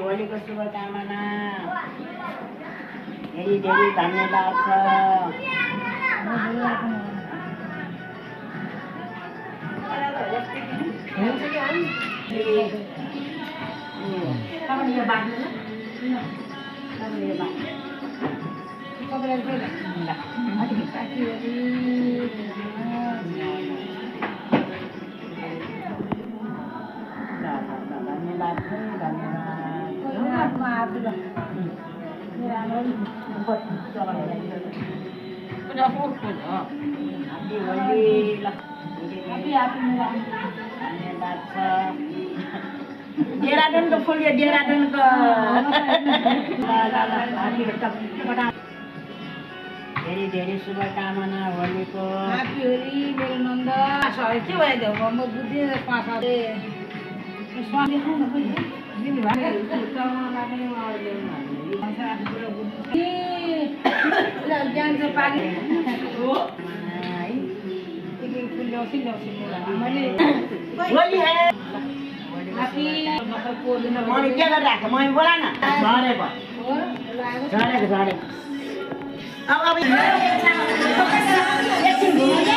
होलीको शुभकामना धेरै धेरै धन्यवाद छ। देहरादूनको फुल यो देहरादूनको धेरै धेरै शुभकामना होलीको। ह्यापी होली मेरो नन्द सबै के भयो म बुद्धि पासाले स्वामी खान पनि दिनु भयो ज्ञान चाहिँ पानी हो फुल ल्याउँछु मैले होली है ह्यापी मैले के गरिरहेको मैले बोला न झरेको झरेको अब एकछिन